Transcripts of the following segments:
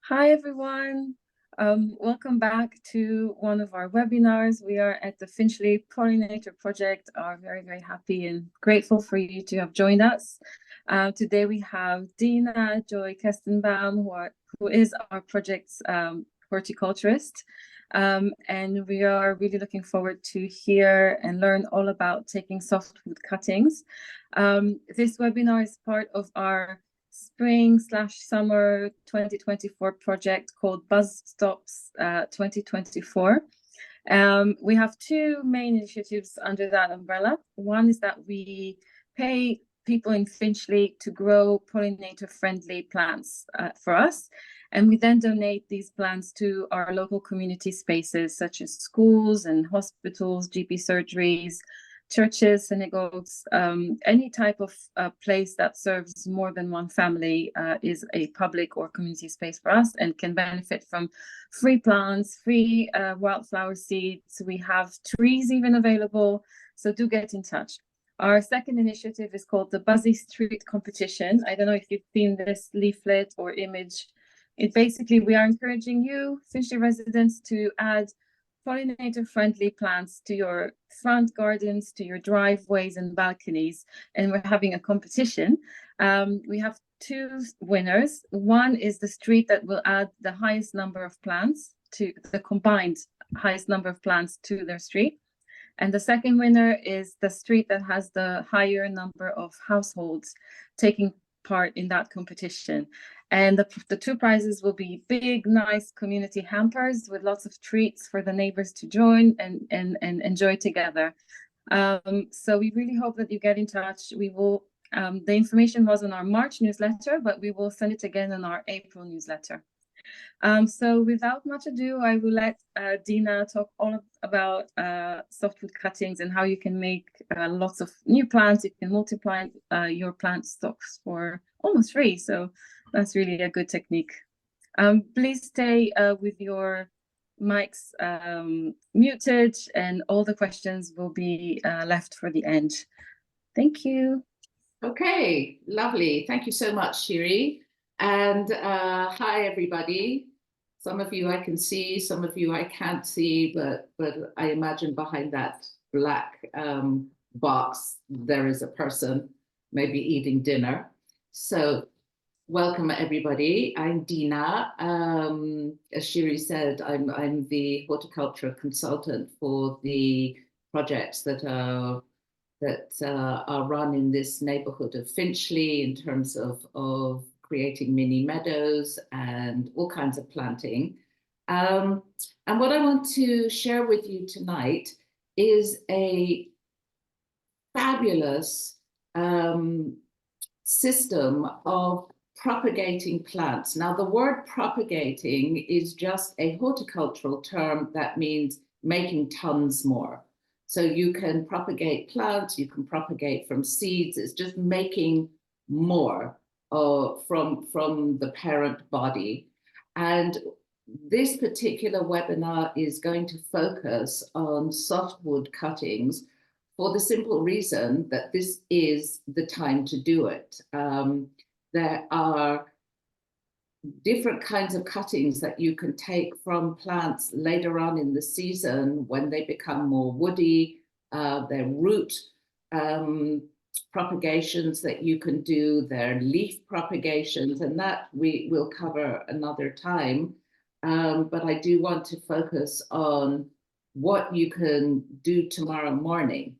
Hi, everyone. Welcome back to one of our webinars. We are at the Finchley Pollinator Project, are very, very happy and grateful for you to have joined us. Today we have Deena J Kestenbaum, who is our project's horticulturist. And we are really looking forward to hear and learn all about taking softwood cuttings. This webinar is part of our spring/summer 2024 project called Buzz Stops 2024. We have two main initiatives under that umbrella. One is that we pay people in Finchley to grow pollinator-friendly plants for us, and we then donate these plants to our local community spaces, such as schools and hospitals, GP surgeries, churches, synagogues, any type of place that serves more than one family is a public or community space for us and can benefit from free plants, free wildflower seeds. We have trees even available, so do get in touch. Our second initiative is called the Buzzy Street Competition. I don't know if you've seen this leaflet or image. It basically, we are encouraging you, Finchley residents, to add pollinator-friendly plants to your front gardens, to your driveways and balconies, and we're having a competition. We have two winners. One is the street that will add the highest number of plants, to the combined highest number of plants to their street. And the second winner is the street that has the higher number of households taking part in that competition. And the two prizes will be big, nice community hampers with lots of treats for the neighbors to join and enjoy together. So we really hope that you get in touch. We will, the information was on our March newsletter, but we will send it again in our April newsletter. So without much ado, I will let Deena talk all about softwood cuttings and how you can make lots of new plants. You can multiply your plant stocks for almost free. So that's really a good technique. Please stay with your mics muted, and all the questions will be left for the end. Thank you. Okay, lovely. Thank you so much, Shiri. And hi, everybody. Some of you I can see, some of you I can't see, but I imagine behind that black box, there is a person maybe eating dinner. So welcome, everybody. I'm Deena. As Shiri said, I'm the horticulture consultant for the projects that are run in this neighborhood of Finchley in terms of creating mini meadows and all kinds of planting. And what I want to share with you tonight is a fabulous system of propagating plants. Now, the word propagating is just a horticultural term that means making tons more. So you can propagate plants, you can propagate from seeds. It's just making more from the parent body. And this particular webinar is going to focus on softwood cuttings for the simple reason that this is the time to do it. There are different kinds of cuttings that you can take from plants later on in the season when they become more woody, their root propagations that you can do, their leaf propagations, and that we will cover another time. But I do want to focus on what you can do tomorrow morning.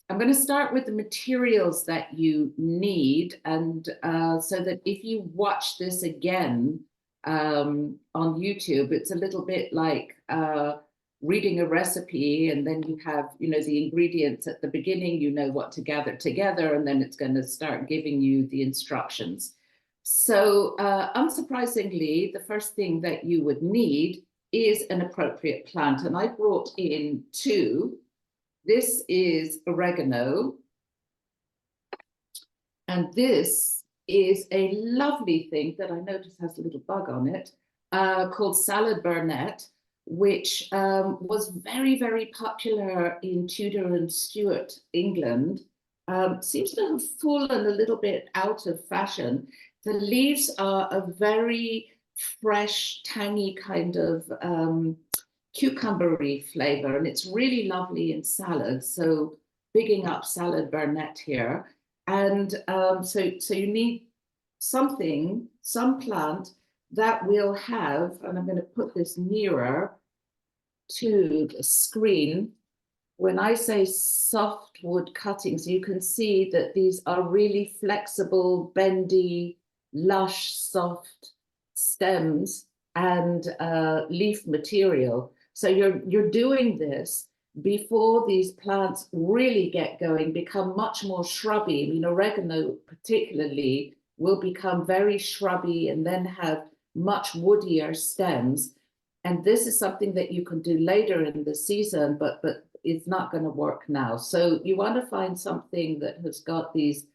I'm going to start with the materials that you need, and so that if you watch this again on YouTube, it's a little bit like reading a recipe, and then you have, the ingredients at the beginning, you know what to gather together, and then it's going to start giving you the instructions. So unsurprisingly, the first thing that you would need is an appropriate plant, and I brought in two. This is oregano, and this is a lovely thing that I noticed has a little bug on it, called salad burnet, which was very, very popular in Tudor and Stuart England seems to have fallen a little bit out of fashion. The leaves are a very fresh, tangy kind of cucumbery flavor, and it's really lovely in salad. So bigging up salad Burnett here. And so you need something, some plant that will have, and I'm going to put this nearer to the screen. When I say softwood cuttings, you can see that these are really flexible, bendy, lush, soft stems and leaf material. So you're doing this before these plants really get going, become much more shrubby. I mean, oregano particularly will become very shrubby and then have much woodier stems. And this is something that you can do later in the season, but it's not going to work now. So you want to find something that has got these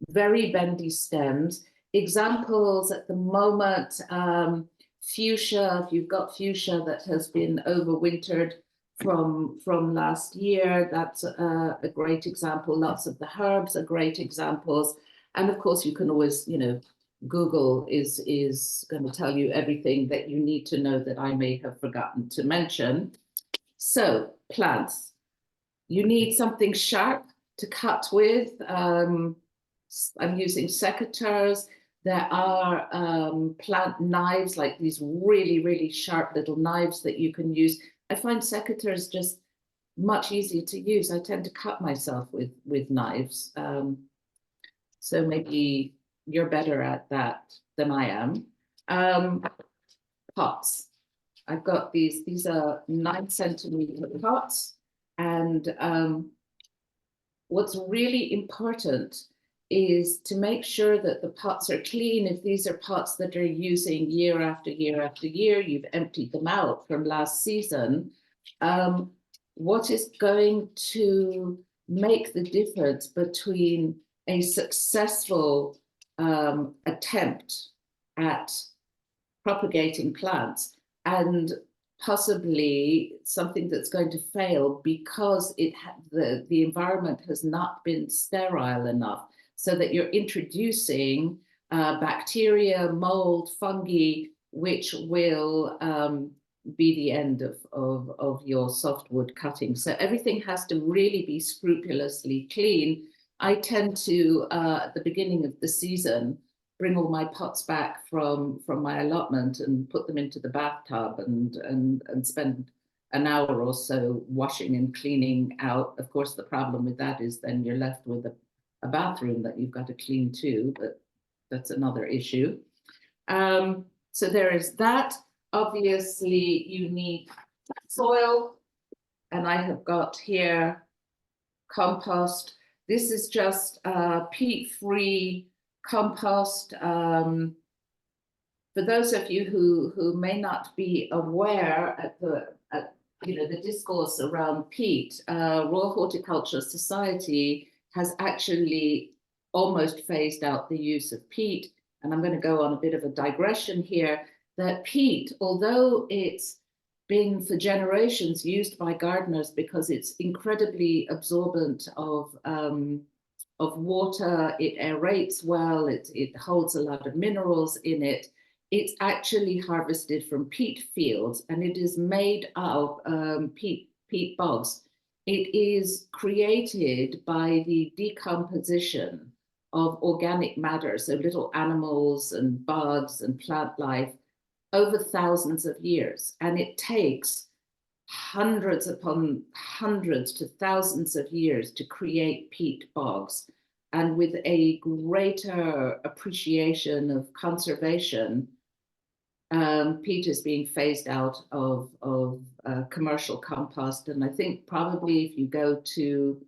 very bendy stems. Examples at the moment, fuchsia, if you've got fuchsia that has been overwintered from last year, that's a great example. Lots of the herbs are great examples. And of course, you can always, Google is going to tell you everything that you need to know that I may have forgotten to mention. So plants, you need something sharp to cut with. I'm using secateurs. There are plant knives, like these really, really sharp little knives that you can use. I find secateurs just much easier to use. I tend to cut myself with knives. So maybe you're better at that than I am. Pots. I've got these are 9-centimeter pots. And what's really important is to make sure that the pots are clean. If these are pots that are using year after year after year, you've emptied them out from last season. What is going to make the difference between a successful attempt at propagating plants and possibly something that's going to fail because the environment has not been sterile enough, so that you're introducing bacteria, mold, fungi, which will be the end of your softwood cutting. So everything has to really be scrupulously clean. I tend to, at the beginning of the season, bring all my pots back from my allotment and put them into the bathtub and spend an hour or so washing and cleaning out. Of course, the problem with that is then you're left with a bathroom that you've got to clean too, but that's another issue. So there is that. Obviously, you need soil, and I have got here compost. This is just peat-free compost. For those of you who may not be aware at the discourse around peat, Royal Horticulture Society has actually almost phased out the use of peat. And I'm going to go on a bit of a digression here, that peat, although it's been for generations used by gardeners because it's incredibly absorbent of water, it aerates well, it holds a lot of minerals in it. It's actually harvested from peat fields, and it is made of peat bogs. It is created by the decomposition of organic matter, so little animals and bugs and plant life, over thousands of years. And it takes hundreds upon hundreds to thousands of years to create peat bogs. And with a greater appreciation of conservation, peat is being phased out of commercial compost. And I think probably if you go to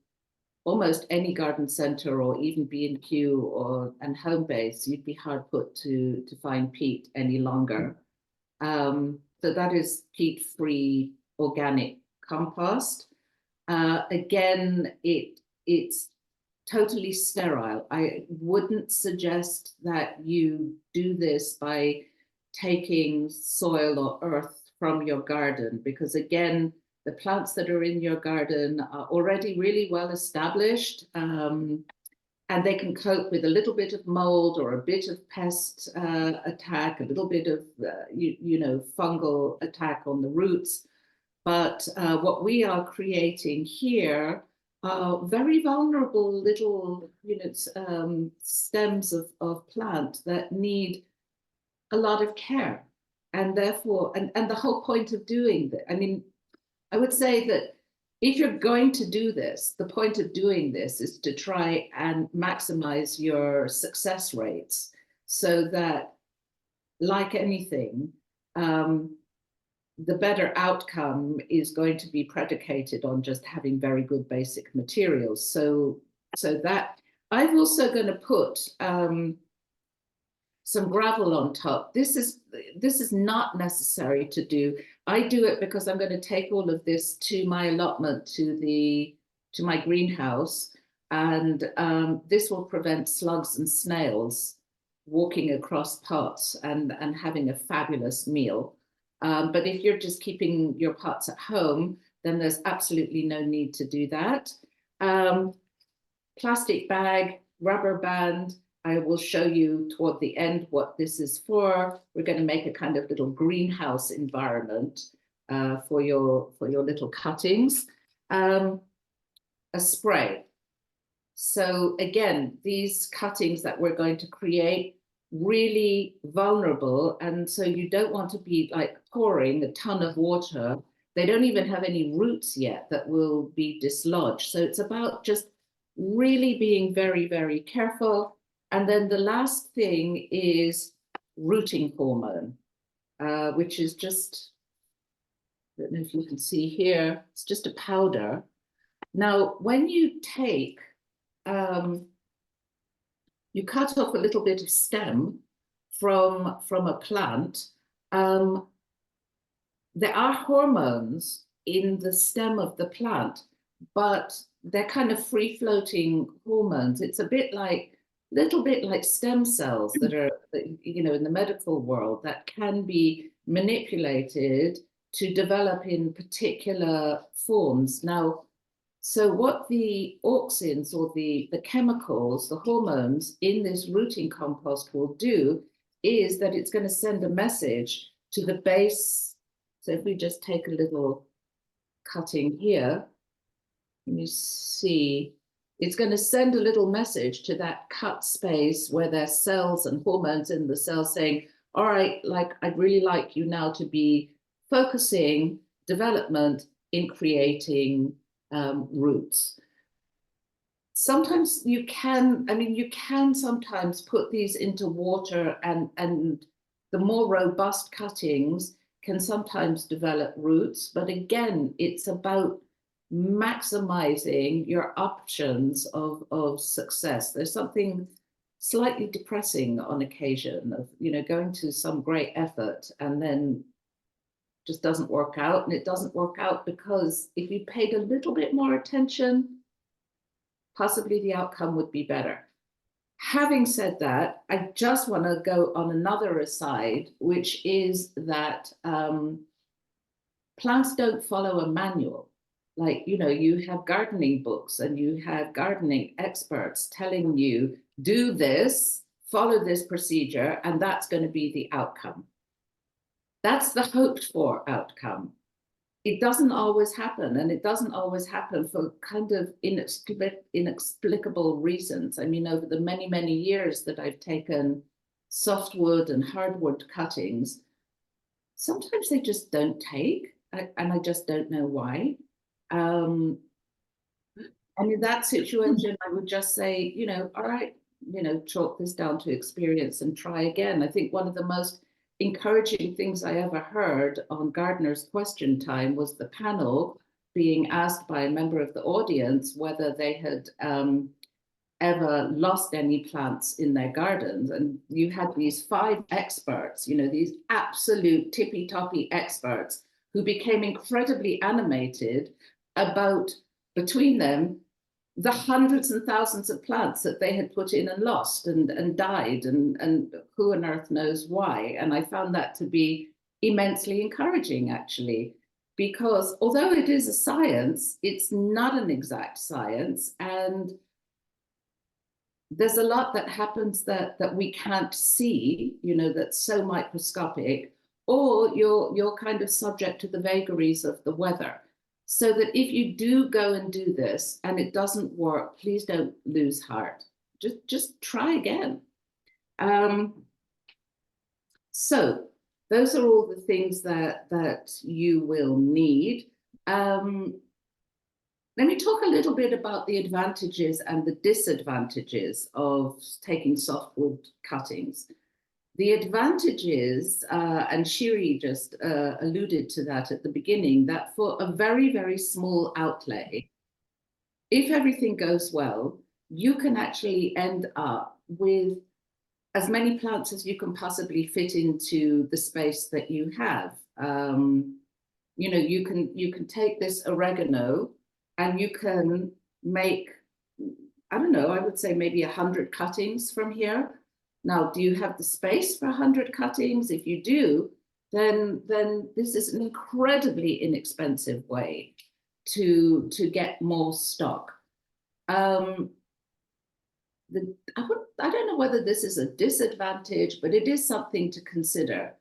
almost any garden center or even B&Q and home base, you'd be hard put to find peat any longer. So that is peat-free organic compost. Again, it's totally sterile. I wouldn't suggest that you do this by taking soil or earth from your garden, because again, the plants that are in your garden are already really well established, and they can cope with a little bit of mold or a bit of pest attack, a little bit of, fungal attack on the roots. But what we are creating here are very vulnerable little stems of plant that need a lot of care. And therefore, and the whole point of doing that, I mean, I would say that if you're going to do this, the point of doing this is to try and maximize your success rates so that, like anything, the better outcome is going to be predicated on just having very good basic materials. So that I'm also going to put some gravel on top. This is not necessary to do. I do it because I'm going to take all of this to my allotment, to my greenhouse, and this will prevent slugs and snails walking across pots and having a fabulous meal. But if you're just keeping your pots at home, then there's absolutely no need to do that. Plastic bag, rubber band. I will show you toward the end what this is for. We're going to make a kind of little greenhouse environment for your little cuttings. A spray. So again, these cuttings that we're going to create, really vulnerable, and so you don't want to be like pouring a ton of water. They don't even have any roots yet that will be dislodged. So it's about just really being very, very careful. And then the last thing is rooting hormone, which is just, I don't know if you can see here, it's just a powder. Now, when you take, you cut off a little bit of stem from a plant, there are hormones in the stem of the plant, but they're kind of free-floating hormones. It's a little bit like stem cells that are, in the medical world that can be manipulated to develop in particular forms. Now, so what the auxins or the chemicals, the hormones in this rooting compost will do is that it's going to send a message to the base. So if we just take a little cutting here, you see, it's going to send a little message to that cut space where there's cells and hormones in the cell saying, all right, like I'd really like you now to be focusing development in creating roots. Sometimes you can sometimes put these into water and the more robust cuttings can sometimes develop roots. But again, it's about maximizing your options of success. There's something slightly depressing on occasion of, going to some great effort and then just doesn't work out. And it doesn't work out because if you paid a little bit more attention, possibly the outcome would be better. Having said that, I just want to go on another aside, which is that plants don't follow a manual. Like, you have gardening books and you have gardening experts telling you, do this, follow this procedure, and that's going to be the outcome. That's the hoped for outcome. It doesn't always happen, and it doesn't always happen for kind of inexplicable reasons. I mean, over the many, many years that I've taken softwood and hardwood cuttings, sometimes they just don't take, and I just don't know why. And in that situation, I would just say, all right, chalk this down to experience and try again. I think one of the most encouraging things I ever heard on Gardener's Question Time was the panel being asked by a member of the audience whether they had ever lost any plants in their gardens. And you had these 5 experts, these absolute tippy-toppy experts who became incredibly animated about, between them, the hundreds and thousands of plants that they had put in and lost and died, and who on earth knows why. And I found that to be immensely encouraging, actually. because although it is a science, it's not an exact science, and there's a lot that happens that we can't see, you know, that's so microscopic, or you're kind of subject to the vagaries of the weather. So that if you do go and do this and it doesn't work, please don't lose heart. Just try again. So those are all the things that you will need. Let me talk a little bit about the advantages and the disadvantages of taking softwood cuttings. The advantages, and Shiri just alluded to that at the beginning, that for a very, very small outlay, if everything goes well, you can actually end up with as many plants as you can possibly fit into the space that you have. You know, you can take this oregano and you can make, I don't know, I would say maybe 100 cuttings from here. Now, do you have the space for 100 cuttings? If you do, then this is an incredibly inexpensive way to get more stock. I don't know whether this is a disadvantage, but it is something to consider.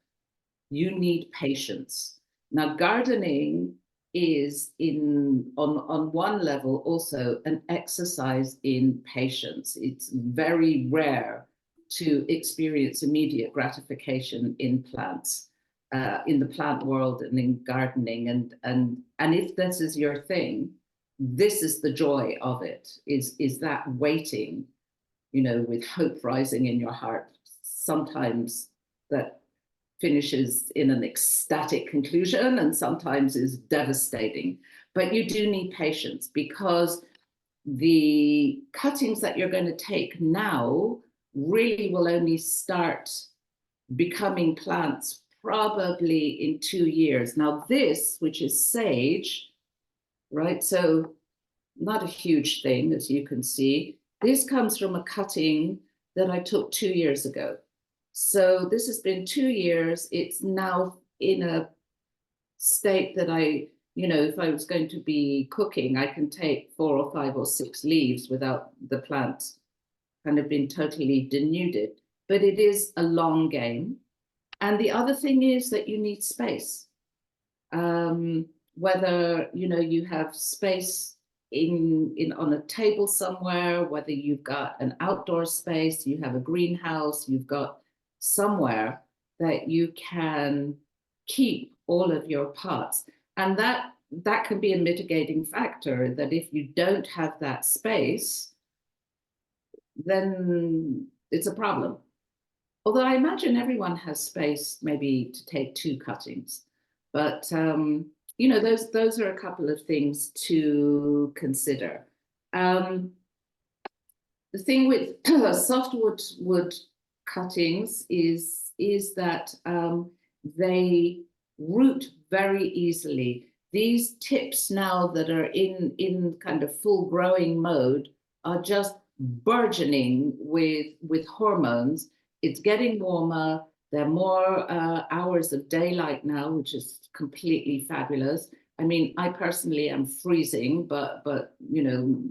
You need patience. Now, gardening is on one level also an exercise in patience. It's very rare to experience immediate gratification in plants, in the plant world and in gardening. And if this is your thing, this is the joy of it, is that waiting, you know, with hope rising in your heart, sometimes that finishes in an ecstatic conclusion and sometimes is devastating. But you do need patience, because the cuttings that you're going to take now really will only start becoming plants probably in 2 years. Now this, which is sage, right? So not a huge thing, as you can see. This comes from a cutting that I took 2 years ago. So this has been 2 years. It's now in a state that you know, if I was going to be cooking, I can take 4 or 5 or 6 leaves without the plant kind of being totally denuded. But it is a long game. And the other thing is that you need space. Whether, you know, you have space on a table somewhere, whether you've got an outdoor space, you have a greenhouse, you've got somewhere that you can keep all of your pots. And that can be a mitigating factor, that if you don't have that space, then it's a problem. Although I imagine everyone has space maybe to take 2 cuttings. But you know, those are a couple of things to consider. The thing with softwood cuttings is that they root very easily. These tips now that are in kind of full growing mode are just burgeoning with hormones. It's getting warmer. There are more hours of daylight now, which is completely fabulous. I mean, I personally am freezing, but you know,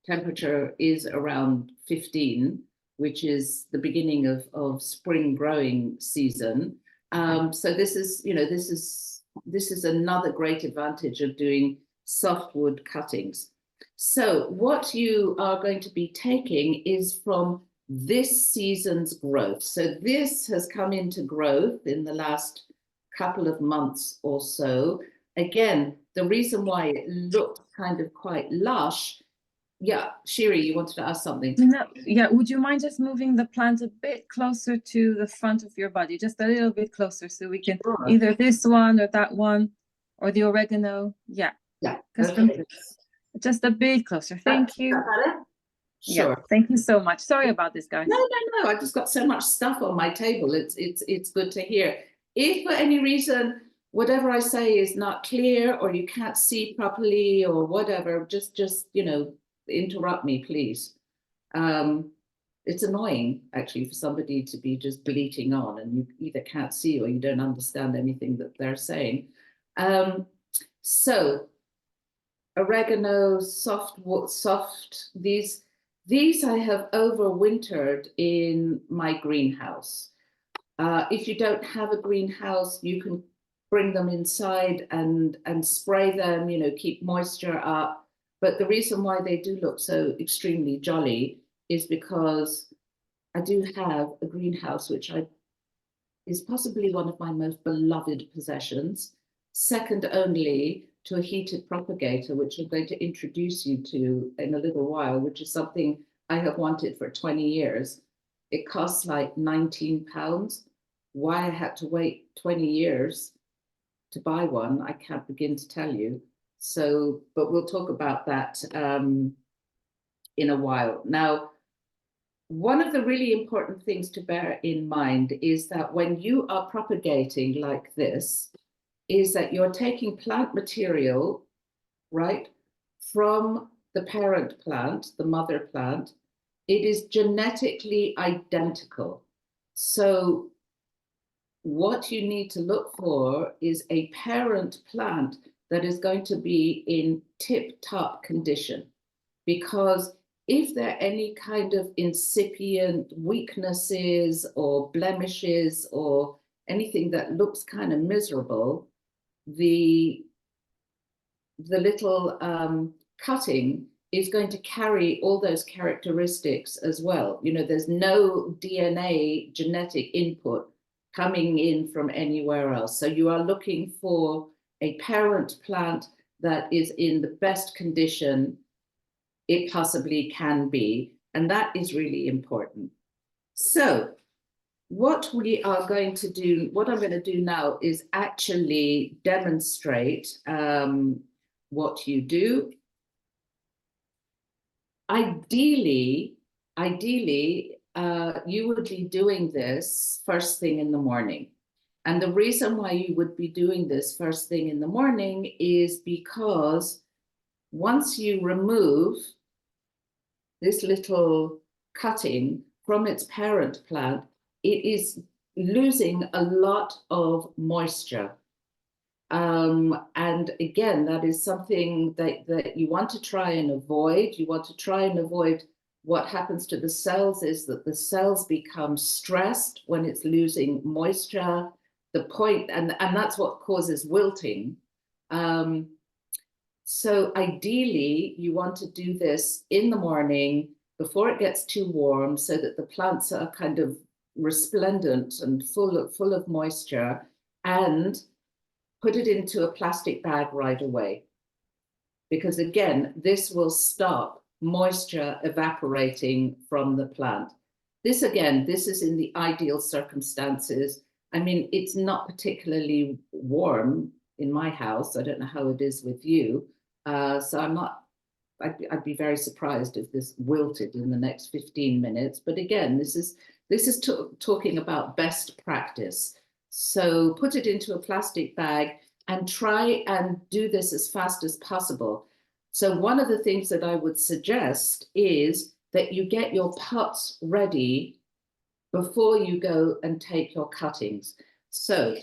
temperature is around 15, which is the beginning of spring growing season. So this is, you know, this is another great advantage of doing softwood cuttings. So what you are going to be taking is from this season's growth. So this has come into growth in the last couple of months or so. Again, the reason why it looked kind of quite lush. Yeah, Shiri, you wanted to ask something. No, yeah, would you mind just moving the plant a bit closer to the front of your body, just a little bit closer, so we can either this one or that one or the oregano. Yeah. Yeah. Okay. Just a bit closer. Thank you. Better? Sure. Yeah, thank you so much. Sorry about this, guys. No. I just got so much stuff on my table. It's good to hear. If for any reason whatever I say is not clear, or you can't see properly, or whatever, just you know, interrupt me, please. It's annoying actually for somebody to be just bleating on and you either can't see or you don't understand anything that they're saying. So oregano, these I have overwintered in my greenhouse. If you don't have a greenhouse, you can bring them inside and spray them, you know, keep moisture up. But the reason why they do look so extremely jolly is because I do have a greenhouse, which is possibly one of my most beloved possessions, second only to a heated propagator, which I'm going to introduce you to in a little while, which is something I have wanted for 20 years. It costs like £19. Why I had to wait 20 years to buy one, I can't begin to tell you. So, but we'll talk about that in a while. Now, one of the really important things to bear in mind is that when you are propagating like this, is that you're taking plant material, right, from the parent plant, the mother plant. It is genetically identical. So what you need to look for is a parent plant that is going to be in tip-top condition, because if there are any kind of incipient weaknesses or blemishes or anything that looks kind of miserable, the little cutting is going to carry all those characteristics as well. You know, there's no DNA genetic input coming in from anywhere else. So you are looking for a parent plant that is in the best condition it possibly can be. And that is really important. So what we are going to do, what I'm going to do now is actually demonstrate what you do. Ideally, you would be doing this first thing in the morning. And the reason why you would be doing this first thing in the morning is because once you remove this little cutting from its parent plant, it is losing a lot of moisture. And again, that is something that you want to try and avoid. You want to try and avoid what happens to the cells is that the cells become stressed when it's losing moisture. And that's what causes wilting. So ideally, you want to do this in the morning before it gets too warm so that the plants are kind of resplendent and full of moisture, and put it into a plastic bag right away. Because again, this will stop moisture evaporating from the plant. This is in the ideal circumstances. I mean, it's not particularly warm in my house. I don't know how it is with you. So I'd be very surprised if this wilted in the next 15 minutes. But again, this is talking about best practice. So put it into a plastic bag and try and do this as fast as possible. So one of the things that I would suggest is that you get your pots ready before you go and take your cuttings. So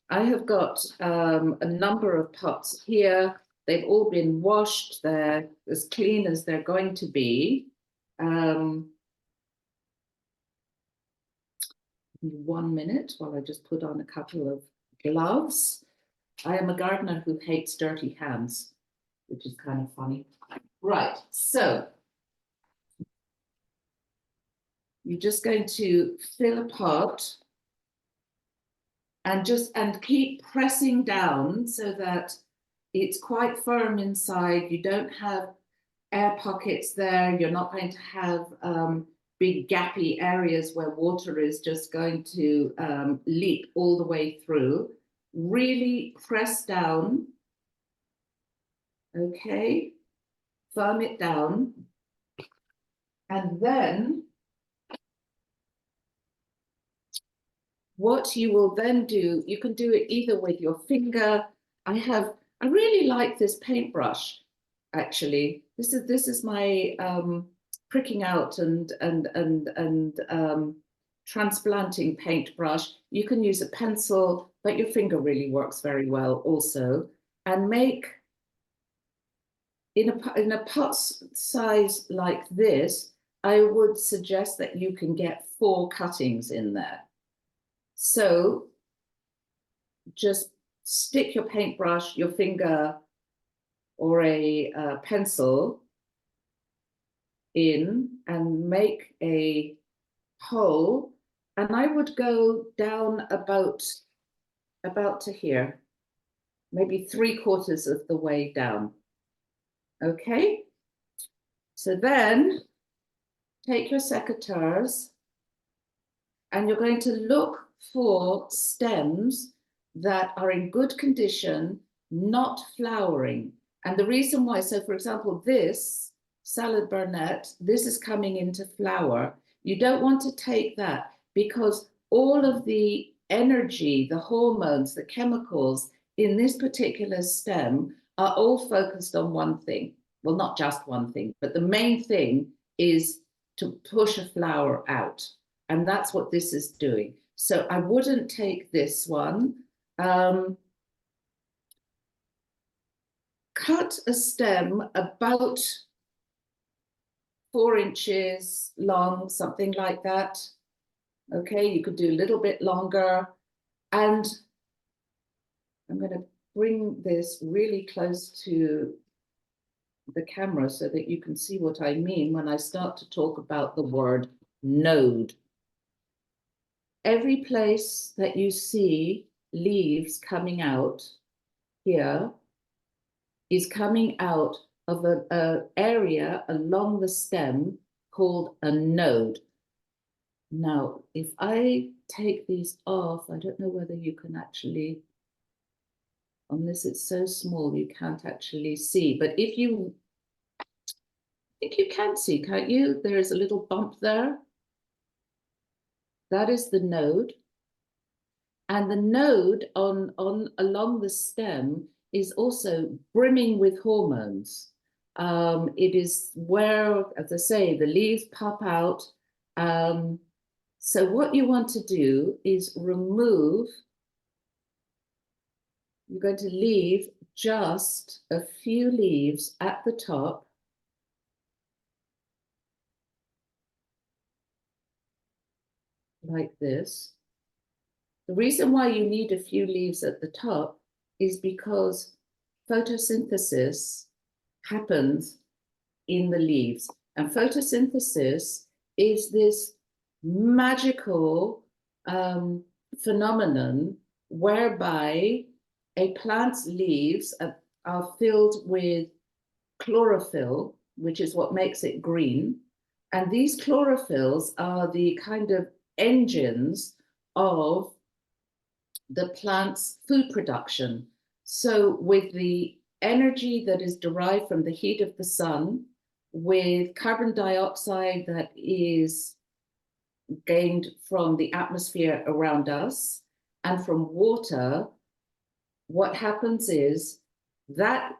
I have got a number of pots here. They've all been washed. They're as clean as they're going to be. 1 minute while I just put on a couple of gloves. I am a gardener who hates dirty hands, which is kind of funny. Right, so you're just going to fill a pot and keep pressing down so that it's quite firm inside. You don't have air pockets there. You're not going to have big gappy areas where water is just going to leak all the way through. Really press down. Okay, firm it down. And then what you will then do, you can do it either with your finger. I really like this paintbrush, actually. This is my pricking out and transplanting paintbrush. You can use a pencil, but your finger really works very well also. And make in a pot size like this, I would suggest that you can get 4 cuttings in there. So just stick your paintbrush, your finger, or a pencil in and make a hole. And I would go down about to here, maybe 3/4 of the way down. Okay, so then take your secateurs and you're going to look for stems that are in good condition, not flowering. And the reason why, so for example, this salad burnet, this is coming into flower. You don't want to take that because all of the energy, the hormones, the chemicals in this particular stem are all focused on one thing. Well, not just one thing, but the main thing is to push a flower out. And that's what this is doing. So I wouldn't take this one. Cut a stem about 4 inches long, something like that. Okay, you could do a little bit longer. And I'm going to bring this really close to the camera so that you can see what I mean when I start to talk about the word node. Every place that you see leaves coming out here is coming out of an area along the stem called a node. Now, if I take these off, I don't know whether you can actually, on this it's so small you can't actually see, but if you, I think you can see, can't you? There is a little bump there. That is the node. And the node along the stem is also brimming with hormones. It is where, as I say, the leaves pop out. So what you want to do is remove, you're going to leave just a few leaves at the top. Like this. The reason why you need a few leaves at the top is because photosynthesis happens in the leaves. And photosynthesis is this magical phenomenon whereby a plant's leaves are filled with chlorophyll, which is what makes it green. And these chlorophylls are the kind of engines of the plant's food production. So with the energy that is derived from the heat of the sun, with carbon dioxide that is gained from the atmosphere around us, and from water, what happens is that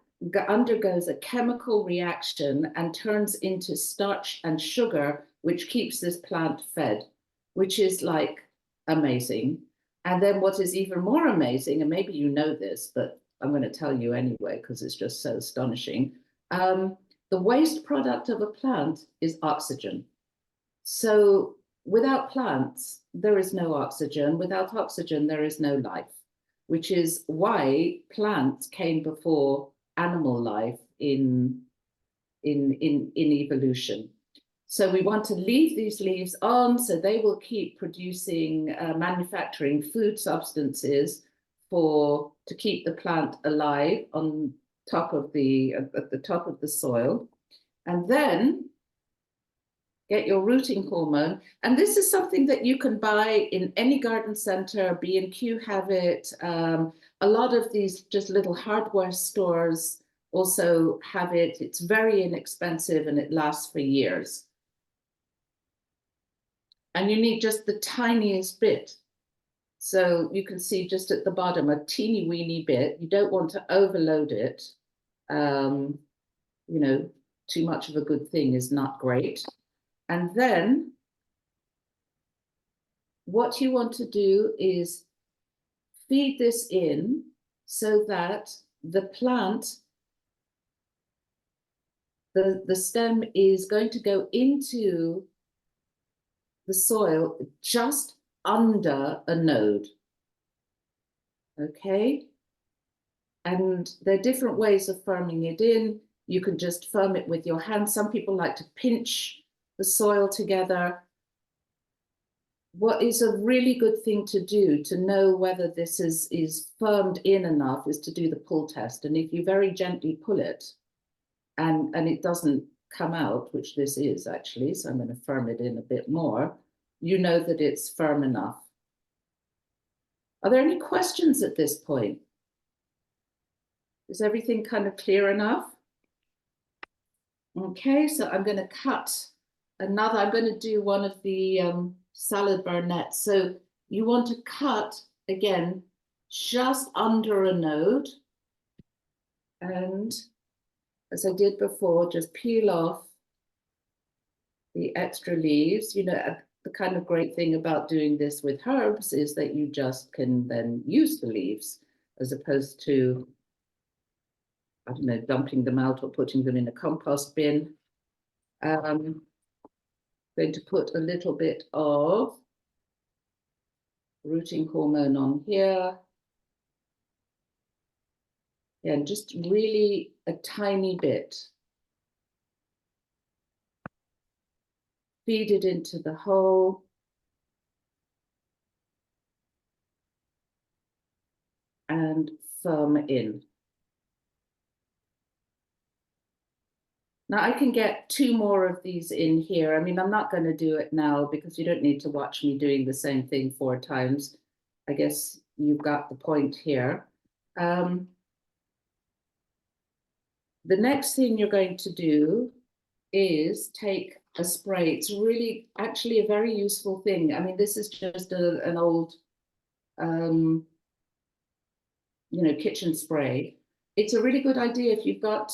undergoes a chemical reaction and turns into starch and sugar, which keeps this plant fed, which is like amazing. And then what is even more amazing, and maybe you know this, but I'm going to tell you anyway, because it's just so astonishing. The waste product of a plant is oxygen. So without plants, there is no oxygen. Without oxygen, there is no life, which is why plants came before animal life in evolution. So we want to leave these leaves on so they will keep producing, manufacturing food substances to keep the plant alive on top of at the top of the soil. And then get your rooting hormone. And this is something that you can buy in any garden center. B&Q have it. A lot of these just little hardware stores also have it. It's very inexpensive and it lasts for years. And you need just the tiniest bit. So you can see just at the bottom, a teeny weeny bit. You don't want to overload it. You know, too much of a good thing is not great. And then what you want to do is feed this in so that the plant the stem is going to go into the soil just under a node. Okay? And there are different ways of firming it in. You can just firm it with your hand. Some people like to pinch the soil together. What is a really good thing to do to know whether this is firmed in enough is to do the pull test. And if you very gently pull it and it doesn't come out, which this is actually, so I'm going to firm it in a bit more, you know that it's firm enough. Are there any questions at this point? Is everything kind of clear enough? Okay, so I'm going to cut another, I'm going to do one of the salad burnets. So you want to cut, again, just under a node. And as I did before, just peel off the extra leaves. You know, the kind of great thing about doing this with herbs is that you just can then use the leaves as opposed to, I don't know, dumping them out or putting them in a compost bin. Going to put a little bit of rooting hormone on here. And just really a tiny bit. Feed it into the hole. And firm in. Now I can get 2 more of these in here. I mean, I'm not going to do it now because you don't need to watch me doing the same thing 4 times. I guess you've got the point here. The next thing you're going to do is take a spray. It's really actually a very useful thing. I mean, this is just an old, you know, kitchen spray. It's a really good idea if you've got,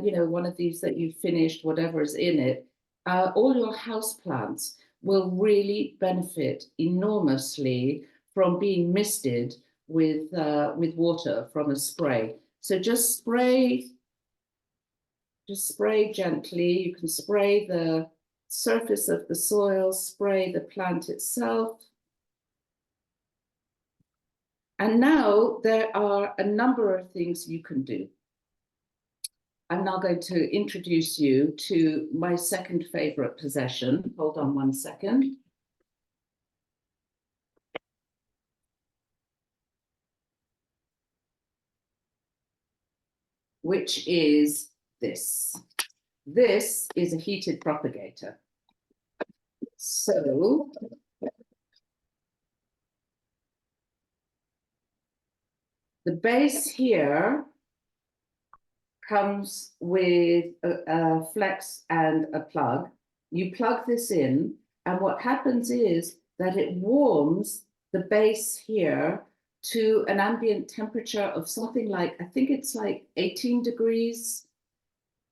you know, one of these that you've finished, whatever's in it. All your house plants will really benefit enormously from being misted with water from a spray. So just spray gently. You can spray the surface of the soil, spray the plant itself. And now there are a number of things you can do. I'm now going to introduce you to my second favorite possession. Hold on 1 second. Which is this. This is a heated propagator. So the base here comes with a flex and a plug. You plug this in, and what happens is that it warms the base here to an ambient temperature of something like, I think it's like 18 degrees.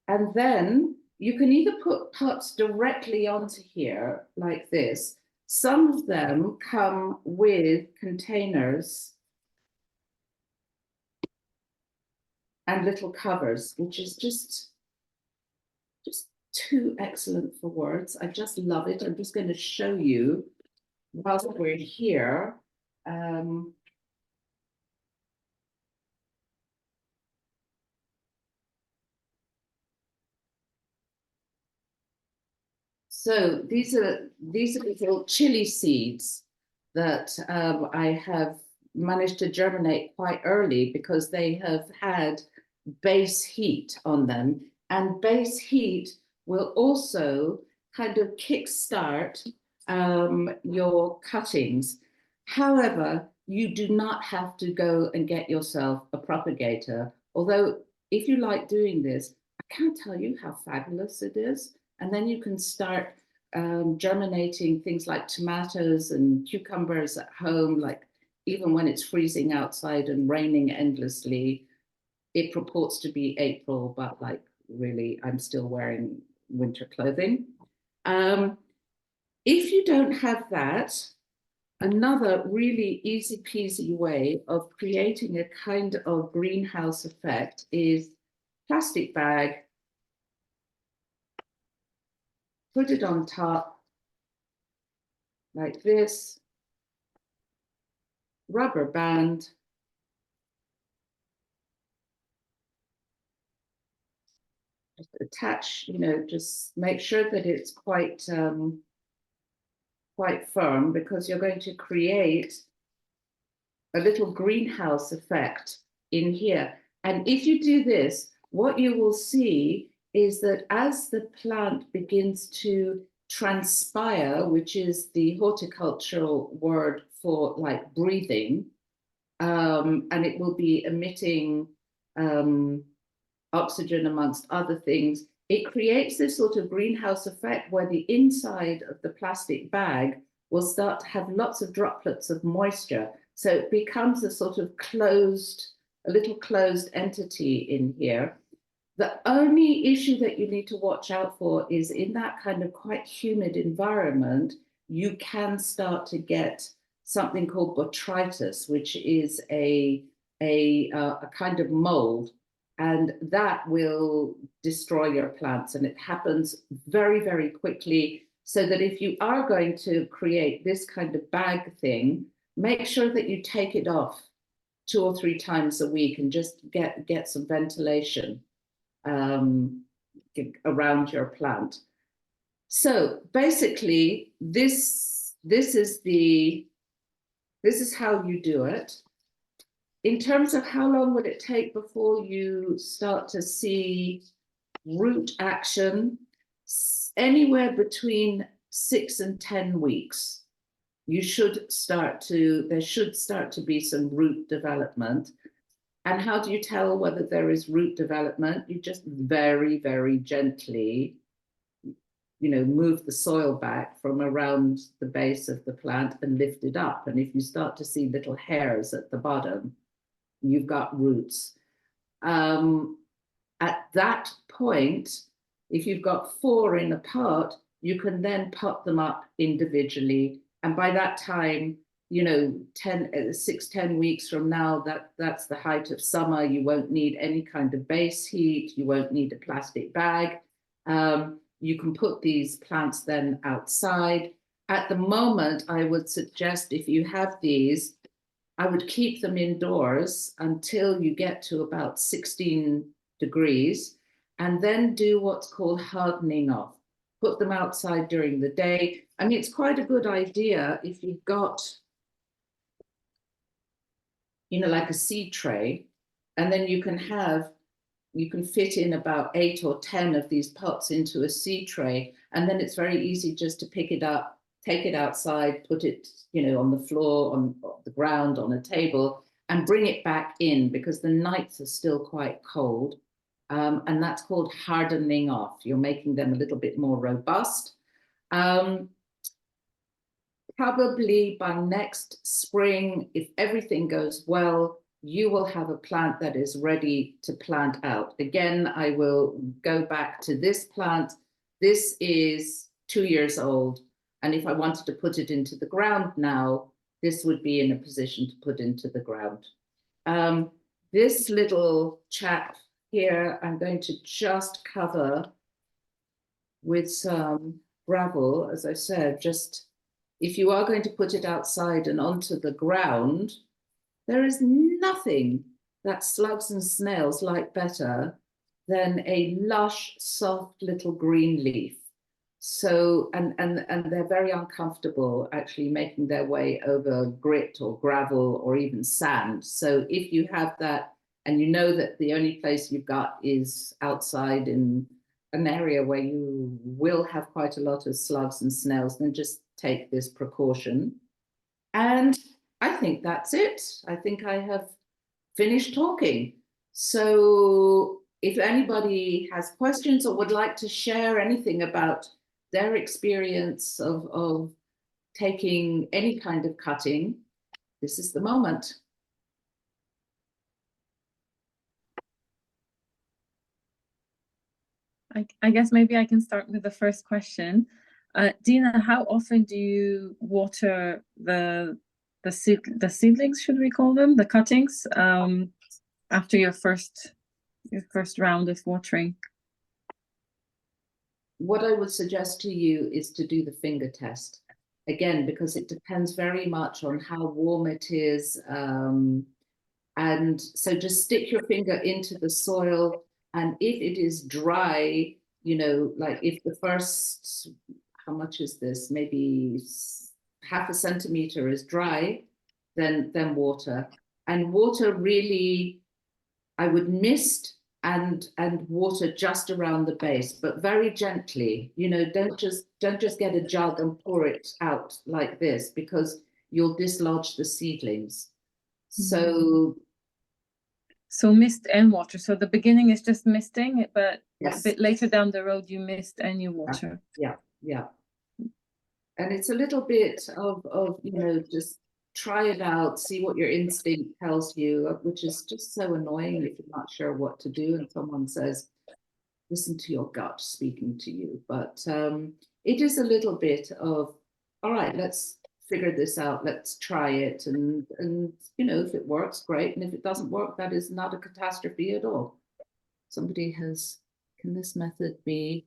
And then you can either put pots directly onto here like this. Some of them come with containers and little covers, which is just too excellent for words. I just love it. I'm just going to show you whilst we're here. So these are little chili seeds that I have managed to germinate quite early because they have had base heat on them, and base heat will also kind of kickstart your cuttings. However, you do not have to go and get yourself a propagator, although if you like doing this, I can't tell you how fabulous it is. And then you can start germinating things like tomatoes and cucumbers at home, like even when it's freezing outside and raining endlessly. It purports to be April, but like really, I'm still wearing winter clothing. If you don't have that, another really easy peasy way of creating a kind of greenhouse effect is plastic bag, put it on top like this, rubber band, just attach, you know, just make sure that it's quite quite firm, because you're going to create a little greenhouse effect in here. And if you do this, what you will see is that as the plant begins to transpire, which is the horticultural word for like breathing, and it will be emitting oxygen amongst other things, it creates this sort of greenhouse effect where the inside of the plastic bag will start to have lots of droplets of moisture. So it becomes a sort of closed, a little closed entity in here. The only issue that you need to watch out for is in that kind of quite humid environment, you can start to get something called botrytis, which is a kind of mold, and that will destroy your plants. And it happens very, very quickly. So that if you are going to create this kind of bag thing, make sure that you take it off 2 or 3 times a week and just get some ventilation around your plant. So basically, this is how you do it. In terms of how long will it take before you start to see root action, anywhere between 6 and 10 weeks. There should start to be some root development. And how do you tell whether there is root development? You just very, very gently, you know, move the soil back from around the base of the plant and lift it up. And if you start to see little hairs at the bottom, you've got roots. At that point, if you've got 4 in a pot, you can then pot them up individually. And by that time, you know, 10 weeks from now, that's the height of summer. You won't need any kind of base heat. You won't need a plastic bag. You can put these plants then outside. At the moment, I would suggest if you have these, I would keep them indoors until you get to about 16 degrees, and then do what's called hardening off. Put them outside during the day. I mean, it's quite a good idea if you've got, you know, like a seed tray, and then you can fit in about 8 or 10 of these pots into a seed tray, and then it's very easy just to pick it up, take it outside, put it, you know, on the floor, on the ground, on a table, and bring it back in, because the nights are still quite cold. And that's called hardening off. You're making them a little bit more robust. Probably by next spring, if everything goes well, you will have a plant that is ready to plant out. Again, I will go back to this plant. This is 2 years old. And if I wanted to put it into the ground now, this would be in a position to put into the ground. This little chap here, I'm going to just cover with some gravel. As I said, just if you are going to put it outside and onto the ground, there is nothing that slugs and snails like better than a lush, soft little green leaf. So, and they're very uncomfortable actually making their way over grit or gravel or even sand. So if you have that, and you know that the only place you've got is outside in an area where you will have quite a lot of slugs and snails, then just take this precaution. And I think that's it. I think I have finished talking. So if anybody has questions or would like to share anything about their experience of taking any kind of cutting, this is the moment. I guess maybe I can start with the first question. Deena, how often do you water the seedlings, should we call them, the cuttings, after your first round of watering? what I would suggest to you is to do the finger test. Again, because it depends very much on how warm it is. And so just stick your finger into the soil. And if it is dry, you know, like if the first, how much is this? Maybe half a centimeter is dry, then water. And water really, I would mist and water just around the base, but very gently. You know, don't just get a jug and pour it out like this, because you'll dislodge the seedlings. So mist and water. So the beginning is just misting, but yes, a bit later down the road you mist and you water. Yeah. And it's a little bit of you know, just try it out, see what your instinct tells you, which is just so annoying if you're not sure what to do and someone says, listen to your gut speaking to you. But it is a little bit of, all right, let's figure this out, let's try it, and you know, if it works, great, and if it doesn't work, that is not a catastrophe at all. Somebody has, can this method be,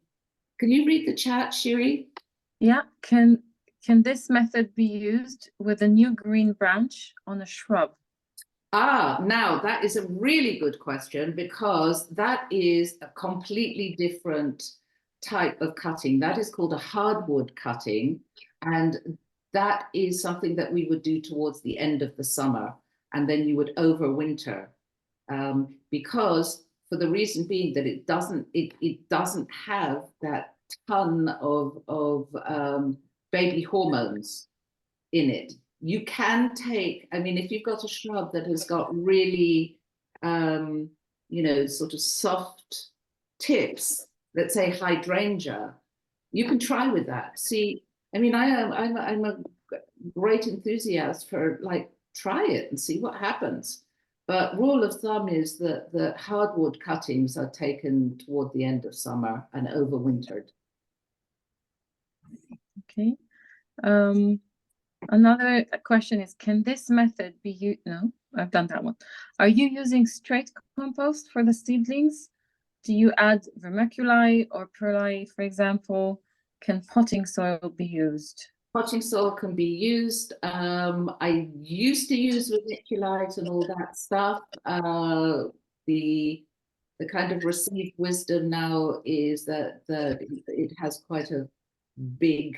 can you read the chat, Shiri? Yeah, can this method be used with a new green branch on a shrub? Now that is a really good question, because that is a completely different type of cutting. That is called a hardwood cutting, and that is something that we would do towards the end of the summer, and then you would overwinter, because for the reason being that it doesn't have that ton of baby hormones in it. You can take, I mean, if you've got a shrub that has got really, you know, sort of soft tips, let's say hydrangea, you can try with that. See, I mean, I'm a great enthusiast for, like, try it and see what happens. But rule of thumb is that the hardwood cuttings are taken toward the end of summer and overwintered. Okay. Another question is, can this method be used? No, I've done that one. Are you using straight compost for the seedlings? Do you add vermiculite or perlite, for example? Can potting soil be used? Potting soil can be used. I used to use vermiculite and all that stuff. The kind of received wisdom now is that it has quite a big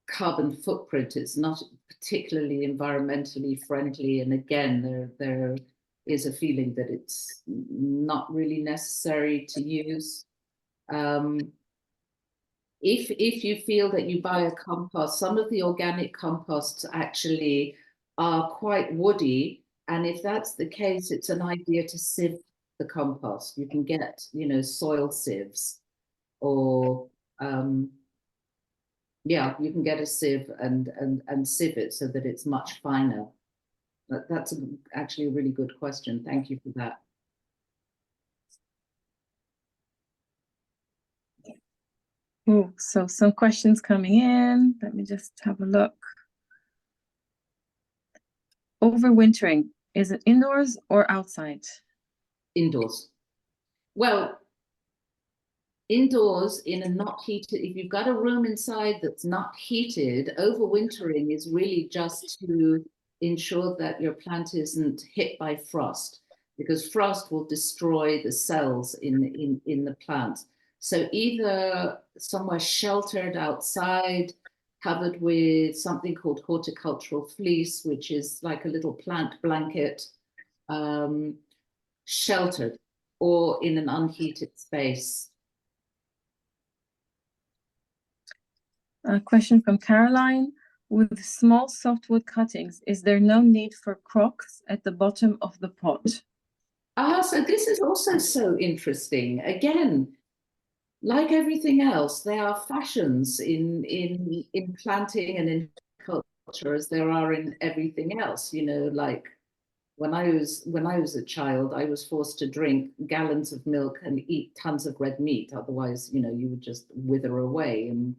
carbon footprint. It's not particularly environmentally friendly, and again, there is a feeling that it's not really necessary to use. If you feel that you buy a compost, some of the organic composts actually are quite woody, and if that's the case, it's an idea to sieve the compost. You can get, you know, soil sieves, or yeah, you can get a sieve and sieve it so that it's much finer. That's actually a really good question. Thank you for that. Oh, so some questions coming in. Let me just have a look. Overwintering, is it indoors or outside? Indoors. Well, indoors in a not heated, if you've got a room inside that's not heated, overwintering is really just to ensure that your plant isn't hit by frost, because frost will destroy the cells in the plant. So either somewhere sheltered outside, covered with something called horticultural fleece, which is like a little plant blanket, sheltered, or in an unheated space. A question from Caroline. With small softwood cuttings, is there no need for crocks at the bottom of the pot? So this is also so interesting. Again, like everything else, there are fashions in planting and in culture, as there are in everything else. You know, like when I was a child, I was forced to drink gallons of milk and eat tons of red meat. Otherwise, you know, you would just wither away. And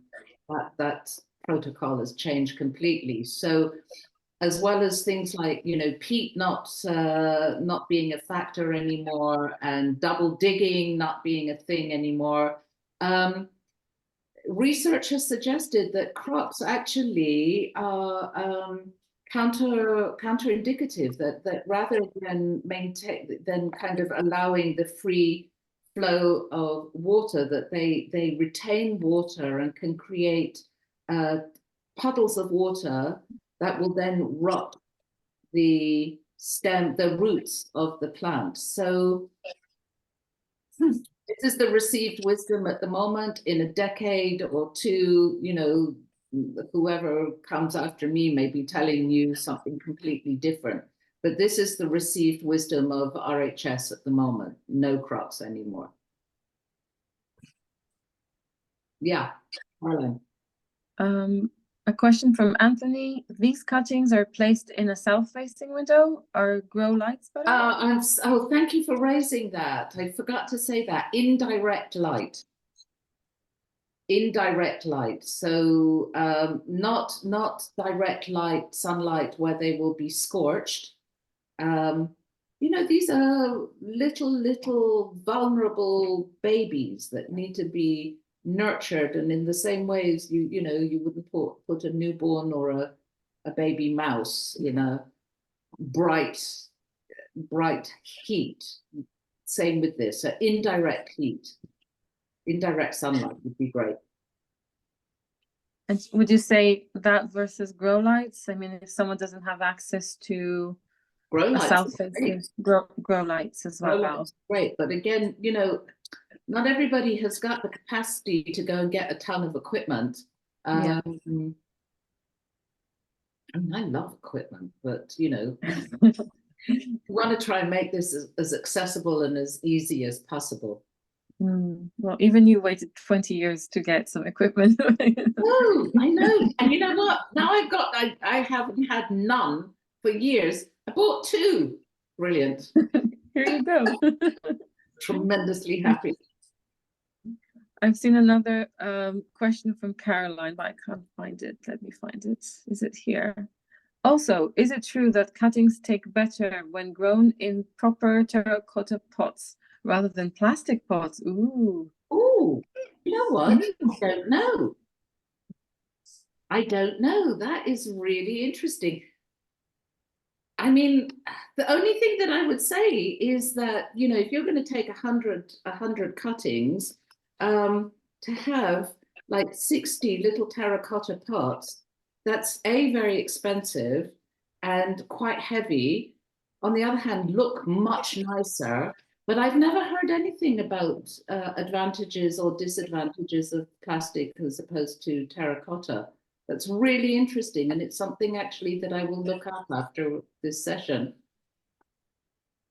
that protocol has changed completely. So, as well as things like, you know, peat not being a factor anymore, and double digging not being a thing anymore, research has suggested that crops actually are counterindicative, that rather than kind of allowing the free flow of water, that they retain water and can create puddles of water that will then rot the roots of the plant. So this is the received wisdom at the moment. In a decade or two, you know, whoever comes after me may be telling you something completely different. But this is the received wisdom of RHS at the moment. No crops anymore. Yeah, Marlon. A question from Anthony. These cuttings are placed in a south-facing window or grow lights better? Oh, thank you for raising that. I forgot to say that. Indirect light. Indirect light. So not direct light, sunlight, where they will be scorched. You know, these are little vulnerable babies that need to be nurtured, and in the same way as you know, you wouldn't put a newborn or a baby mouse in a bright heat. Same with this. So indirect heat, indirect sunlight would be great. And would you say that versus grow lights? I mean, if someone doesn't have access to grow lights, south-facing grow lights as well. Grow lights, great, but again, you know, not everybody has got the capacity to go and get a ton of equipment. Yeah. I mean, I love equipment, but you know, we want to try and make this as accessible and as easy as possible. Well, even you waited 20 years to get some equipment. Oh, I know. And you know what? Now I haven't had none for years. I bought two. Brilliant. Here you go. Tremendously happy. I've seen another question from Caroline, but I can't find it. Let me find it. Is it here? Also, is it true that cuttings take better when grown in proper terracotta pots rather than plastic pots? Ooh. Ooh, you know what? I don't know. I don't know. That is really interesting. I mean, the only thing that I would say is that, you know, if you're going to take 100 cuttings, to have like 60 little terracotta pots, that's very expensive and quite heavy. On the other hand, look much nicer. But I've never heard anything about advantages or disadvantages of plastic as opposed to terracotta. That's really interesting, and it's something actually that I will look up after this session.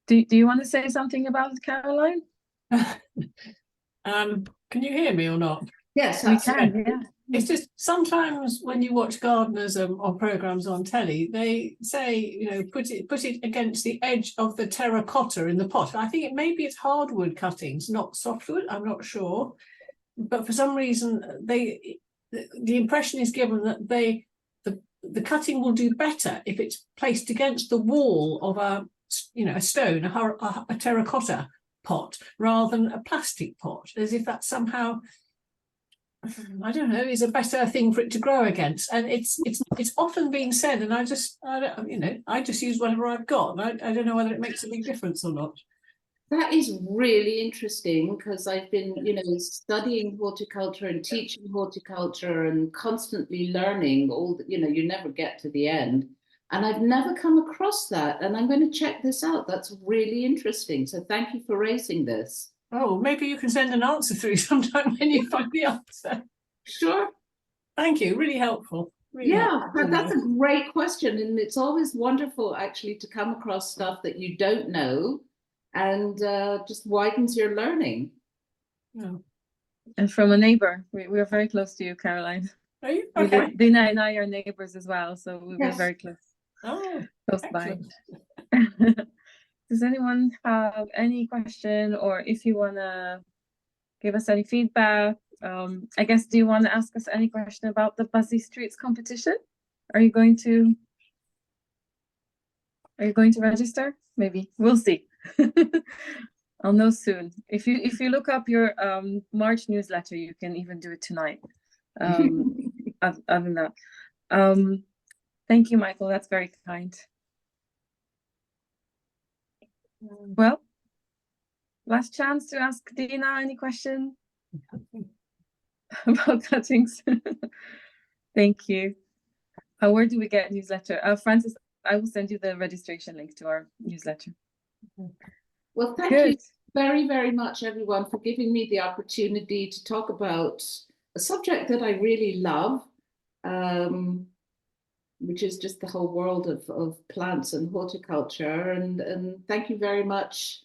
Do you want to say something about it, Caroline? Can you hear me or not? Yes, we can. Yeah. It's just sometimes when you watch gardeners or programs on telly, they say, you know, put it against the edge of the terracotta in the pot. I think it's hardwood cuttings, not softwood. I'm not sure, but for some reason the impression is given that the cutting will do better if it's placed against the wall of a stone, a terracotta pot, rather than a plastic pot, as if that somehow, I don't know, is a better thing for it to grow against. And it's often been said, and I just use whatever I've got. I don't know whether it makes a big difference or not. That is really interesting, because I've been, you know, studying horticulture and teaching horticulture and constantly learning you never get to the end. And I've never come across that. And I'm going to check this out. That's really interesting. So thank you for raising this. Oh, maybe you can send an answer through sometime when you find the answer. Sure. Thank you. Really helpful. Really helpful. That's a great question. And it's always wonderful, actually, to come across stuff that you don't know, and just widens your learning. Yeah. And from a neighbor. We're very close to you, Caroline. Are you? Okay. Deena and I are neighbors as well, so we're very close. Oh, close by. Does anyone have any question, or if you want to give us any feedback? I guess, do you want to ask us any question about the Buzzy Streets competition? Are you going to register? Maybe we'll see. I'll know soon. If you look up your March newsletter, you can even do it tonight. Other than that, thank you, Michael. That's very kind. Well, last chance to ask Deena any question about cuttings. Thank you. Where do we get newsletter? Francis, I will send you the registration link to our newsletter. Well, thank you very, very much, everyone, for giving me the opportunity to talk about a subject that I really love, which is just the whole world of plants and horticulture. And thank you very much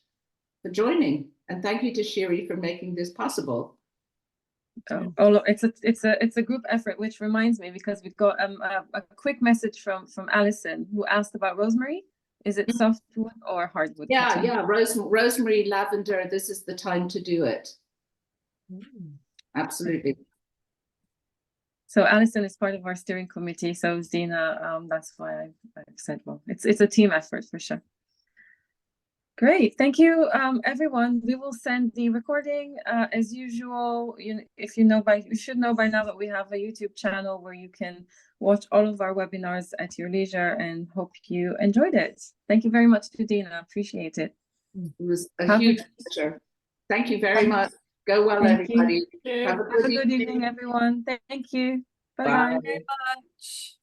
for joining. And thank you to Shiri for making this possible. Oh, it's a group effort, which reminds me, because we've got a quick message from Alison, who asked about rosemary. Is it softwood or hardwood? Yeah, cutting? yeah, rosemary, lavender. This is the time to do it. Absolutely. So Alison is part of our steering committee. So is Deena. That's why I've said, well, it's a team effort for sure. Great, thank you, everyone. We will send the recording as usual. You should know by now that we have a YouTube channel where you can watch all of our webinars at your leisure, and hope you enjoyed it. Thank you very much to Deena. Appreciate it. It was a huge pleasure. Thank you very much. Go well, everybody. You. Have a good evening, everyone. Thank you. Bye. Bye. Very much.